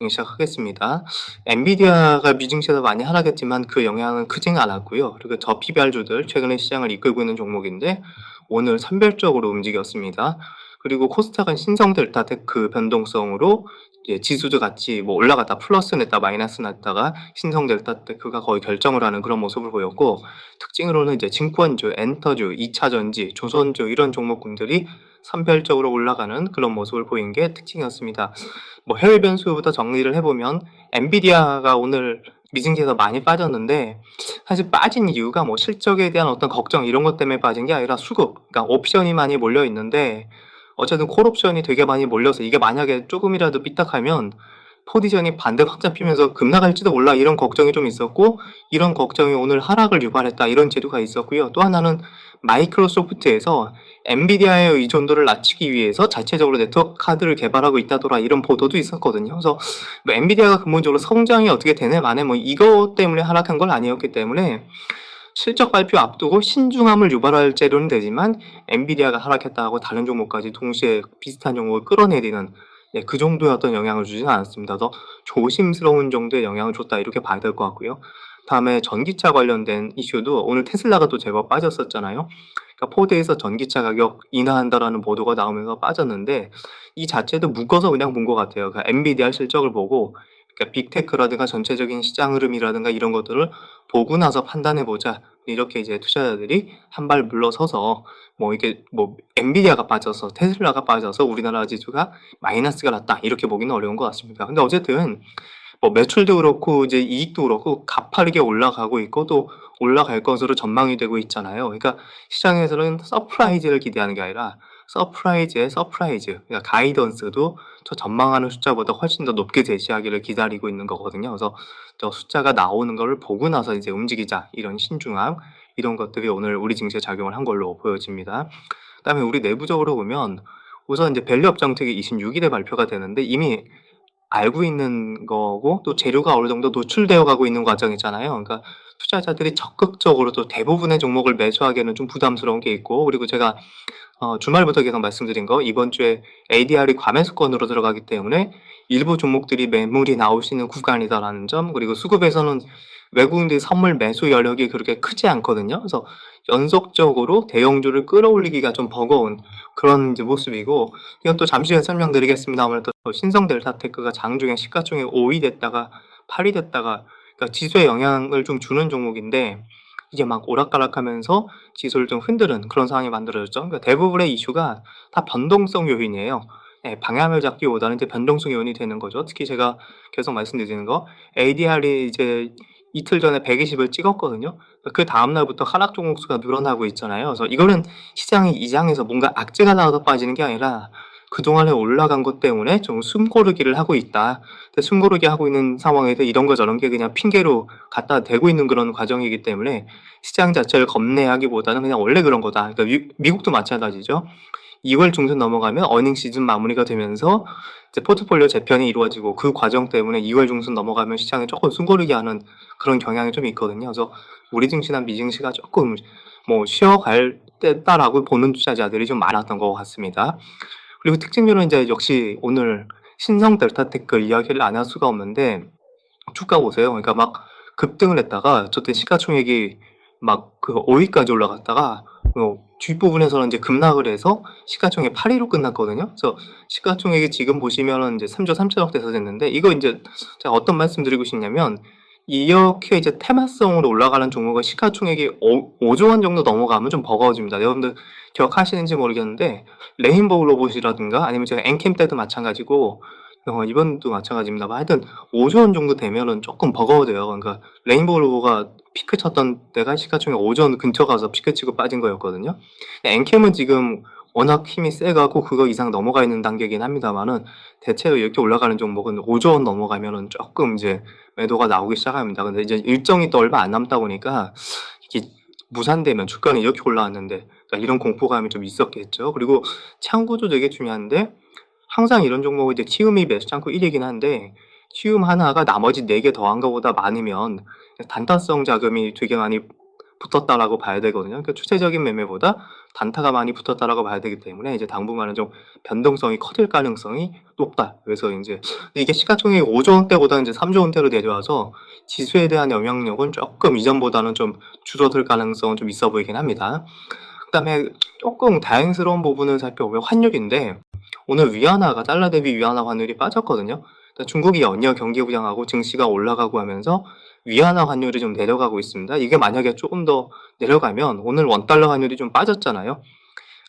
시작하겠습니다. 엔비디아가 미증시에서 많이 하락했지만 그 영향은 크지는 않았고요. 그리고 저PBR주들 최근에 시장을 이끌고 있는 종목인데 오늘 선별적으로 움직였습니다. 그리고 코스닥은 신성 델타 테크 변동성으로 이제 지수도 같이 뭐 올라갔다 플러스 냈다 마이너스 났다가 신성 델타 테크가 거의 결정을 하는 그런 모습을 보였고, 특징으로는 이제 증권주, 엔터주, 2차 전지, 조선주 이런 종목군들이 선별적으로 올라가는 그런 모습을 보인 게 특징이었습니다. 뭐 해외 변수부터 정리를 해보면 엔비디아가 오늘 미증시에서 많이 빠졌는데, 사실 빠진 이유가 뭐 실적에 대한 어떤 걱정 이런 것 때문에 빠진 게 아니라 수급, 그러니까 옵션이 많이 몰려 있는데 어쨌든 콜옵션이 되게 많이 몰려서 이게 만약에 조금이라도 삐딱하면 포지션이 반대 확 잡히면서 급락할지도 몰라 이런 걱정이 좀 있었고, 이런 걱정이 오늘 하락을 유발했다 이런 재료가 있었고요. 또 하나는 마이크로소프트에서 엔비디아의 의존도를 낮추기 위해서 자체적으로 네트워크 카드를 개발하고 있다더라 이런 보도도 있었거든요. 그래서 뭐 엔비디아가 근본적으로 성장이 어떻게 되네 마네 뭐 이거 때문에 하락한 건 아니었기 때문에 실적 발표 앞두고 신중함을 유발할 재료는 되지만 엔비디아가 하락했다 하고 다른 종목까지 동시에 비슷한 종목을 끌어내리는, 그 정도의 어떤 영향을 주지는 않았습니다. 더 조심스러운 정도의 영향을 줬다 이렇게 봐야 될 것 같고요. 다음에 전기차 관련된 이슈도 오늘 테슬라가 또 제법 빠졌었잖아요. 그러니까 포드에서 전기차 가격 인하한다라는 보도가 나오면서 빠졌는데 이 자체도 묶어서 그냥 본 것 같아요. 그러니까 엔비디아 실적을 보고, 그러니까 빅테크라든가 전체적인 시장 흐름이라든가 이런 것들을 보고 나서 판단해 보자. 이렇게 이제 투자자들이 한 발 물러서서 뭐 이게 뭐 엔비디아가 빠져서 테슬라가 빠져서 우리나라 지수가 마이너스가 났다 이렇게 보기는 어려운 것 같습니다. 근데 어쨌든 뭐 매출도 그렇고 이제 이익도 그렇고 가파르게 올라가고 있고 또 올라갈 것으로 전망이 되고 있잖아요. 그러니까 시장에서는 서프라이즈를 기대하는 게 아니라 서프라이즈의 서프라이즈, 그러니까 가이던스도 저 전망하는 숫자보다 훨씬 더 높게 제시하기를 기다리고 있는 거거든요. 그래서 저 숫자가 나오는 거를 보고 나서 이제 움직이자 이런 신중함 이런 것들이 오늘 우리 증시에 작용을 한 걸로 보여집니다. 그다음에 우리 내부적으로 보면 우선 이제 밸류업 정책이 26일에 발표가 되는데 이미 알고 있는 거고 또 재료가 어느 정도 노출되어 가고 있는 과정이잖아요. 그러니까 투자자들이 적극적으로 또 대부분의 종목을 매수하기에는 좀 부담스러운 게 있고, 그리고 제가 주말부터 계속 말씀드린 거 이번 주에 ADR이 과매수권으로 들어가기 때문에 일부 종목들이 매물이 나올 수 있는 구간이다라는 점, 그리고 수급에서는 외국인들이 선물 매수 여력이 그렇게 크지 않거든요. 그래서 연속적으로 대형주를 끌어올리기가 좀 버거운 그런 이제 모습이고, 이건 또 잠시 후에 설명드리겠습니다만 또 신성 델타테크가 장중에 시가총액 5위 됐다가 8위 됐다가, 그러니까 지수에 영향을 좀 주는 종목인데 이게 막 오락가락하면서 지수를 좀 흔드는 그런 상황이 만들어졌죠. 그러니까 대부분의 이슈가 다 변동성 요인이에요. 방향을 잡기보다는 이제 변동성 요인이 되는 거죠. 특히 제가 계속 말씀드리는 거, ADR이 이제 이틀 전에 120을 찍었거든요. 그 다음 날부터 하락 종목 수가 늘어나고 있잖아요. 그래서 이거는 시장이 이장해서 뭔가 악재가 나와서 빠지는 게 아니라 그동안에 올라간 것 때문에 좀 숨고르기를 하고 있다. 근데 숨고르기 하고 있는 상황에서 이런 거 저런 게 그냥 핑계로 갖다 대고 있는 그런 과정이기 때문에 시장 자체를 겁내하기보다는 그냥 원래 그런 거다. 그러니까 미국도 마찬가지죠. 2월 중순 넘어가면 어닝 시즌 마무리가 되면서 이제 포트폴리오 재편이 이루어지고 그 과정 때문에 2월 중순 넘어가면 시장이 조금 숨고르게 하는 그런 경향이 좀 있거든요. 그래서 우리 증시나 미증시가 조금 뭐 쉬어갈 때다라고 보는 투자자들이 좀 많았던 것 같습니다. 그리고 특징으로는 이제 역시 오늘 신성 델타테크 이야기를 안 할 수가 없는데 주가 보세요. 그러니까 막 급등을 했다가 저때 시가총액이 막 그 5위까지 올라갔다가 뒷부분에서는 이제 급락을 해서 시가총액 8위로 끝났거든요. 그래서 시가총액이 지금 보시면은 이제 3조 3천억 돼서 됐는데, 이거 이제 제가 어떤 말씀 드리고 싶냐면 이렇게 이제 테마성으로 올라가는 종목은 시가총액이 5조 원 정도 넘어가면 좀 버거워집니다. 여러분들 기억하시는지 모르겠는데 레인보우 로봇이라든가 아니면 제가 엔캠 때도 마찬가지고 이번도 마찬가지입니다. 하여튼 5조 원 정도 되면은 조금 버거워져요. 그러니까 레인보우 로봇가 피크 쳤던 때가 시가총액 5조 원 근처 가서 피크 치고 빠진 거였거든요. 엔캠은 지금 워낙 힘이 세가고 그거 이상 넘어가 있는 단계긴 합니다만은 대체로 이렇게 올라가는 종목은 5조 원 넘어가면은 조금 이제 매도가 나오기 시작합니다. 근데 이제 일정이 또 얼마 안 남다 보니까 이게 무산되면 주가는 이렇게 올라왔는데, 그러니까 이런 공포감이 좀 있었겠죠. 그리고 창구도 되게 중요한데 항상 이런 종목은 이제 키움이 매수 창구 1이긴 한데 키움 하나가 나머지 4개 더한 것보다 많으면 단타성 자금이 되게 많이 붙었다라고 봐야 되거든요. 그러니까 추세적인 매매보다 단타가 많이 붙었다라고 봐야 되기 때문에 이제 당분간은 좀 변동성이 커질 가능성이 높다. 그래서 인제 이게 시가총액이 5조 원대보다는 이제 3조 원대로 내려와서 지수에 대한 영향력은 쪼끔 이전보다는 좀 줄어들 가능성은 좀 있어 보이긴 합니다. 그다음에 쪼끔 다행스러운 부분을 살펴보면 환율인데 오늘 위안화가 달러 대비 위안화 환율이 빠졌거든요. 그러니까 중국이 연이어 경기 부양하고 증시가 올라가고 하면서 위안화 환율이 좀 내려가고 있습니다. 이게 만약에 조금 더 내려가면 오늘 원달러 환율이 좀 빠졌잖아요.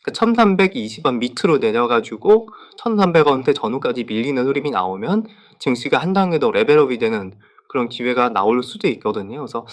그 1320원 밑으로 내려가지고 1300원대 전후까지 밀리는 흐름이 나오면 증시가 한 단계 더 레벨업이 되는 그런 기회가 나올 수도 있거든요. 그래서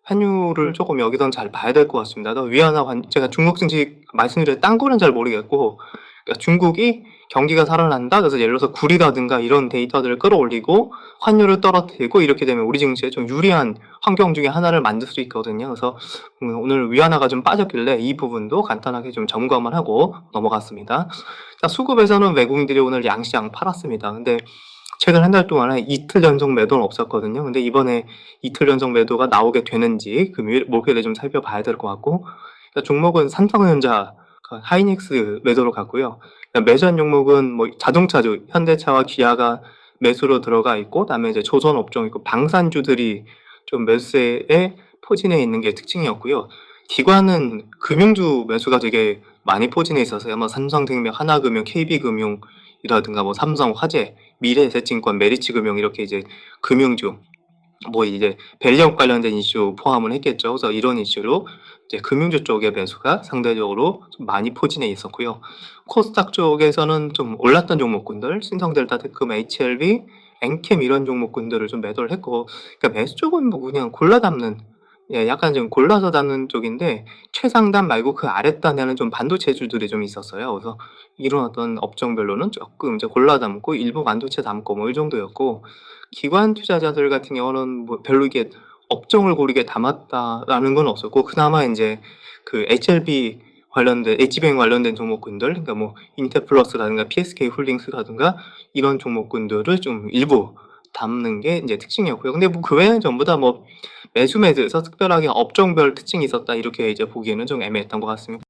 환율을 조금 여기선 잘 봐야 될 것 같습니다. 위안화 제가 중국 증시 말씀드린 딴 거는 잘 모르겠고 그러니까 중국이 경기가 살아난다. 그래서 예를 들어서 굴이라든가 이런 데이터들을 끌어올리고 환율을 떨어뜨리고 이렇게 되면 우리 증시에 좀 유리한 환경 중에 하나를 만들 수 있거든요. 그래서 오늘 위안화가 좀 빠졌길래 이 부분도 간단하게 좀 점검을 하고 넘어갔습니다. 자, 수급에서는 외국인들이 오늘 양시장 팔았습니다. 근데 최근 한 달 동안에 이틀 연속 매도는 없었거든요. 근데 이번에 이틀 연속 매도가 나오게 되는지 금요일, 목요일에 좀 살펴봐야 될 것 같고 그러니까 종목은 삼성전자, 하이닉스 매도로 갔고요. 매수한 종목은 뭐 자동차주, 현대차와 기아가 매수로 들어가 있고 그다음에 이제 조선업종 있고 방산주들이 좀 매수세에 포진해 있는 게 특징이었고요. 기관은 금융주 매수가 되게 많이 포진해 있어서요. 뭐 삼성생명, 하나금융, KB금융이라든가 뭐 삼성화재, 미래에셋증권, 메리츠금융 이렇게 이제 금융주 뭐 이제 밸류업 관련된 이슈 포함을 했겠죠. 그래서 이런 이슈로 이제 금융주 쪽의 매수가 상대적으로 좀 많이 포진해 있었고요. 코스닥 쪽에서는 좀 올랐던 종목군들, 신성델타테크, HLB, 엔캠 이런 종목군들을 좀 매도를 했고, 그러니까 매수 쪽은 뭐 그냥 골라 담는, 예, 약간 좀 골라서 담는 쪽인데 최상단 말고 그 아랫단에는 좀 반도체주들이 좀 있었어요. 그래서 이런 어떤 업종별로는 조금 이제 골라 담고 일부 반도체 담고 뭐 이 정도였고, 기관 투자자들 같은 경우는 뭐 별로 이게 업종을 고르게 담았다라는 건 없었고 그나마 인제 그 HLB 관련된 H뱅 관련된 종목군들 그러니까 뭐 인테플러스라든가 PSK 홀딩스라든가 이런 종목군들을 좀 일부 담는 게 인제 특징이었고요. 근데 뭐 그 외에는 전부 다 뭐 매수매수해서 특별하게 업종별 특징이 있었다 이렇게 이제 보기에는 좀 애매했던 것 같습니다.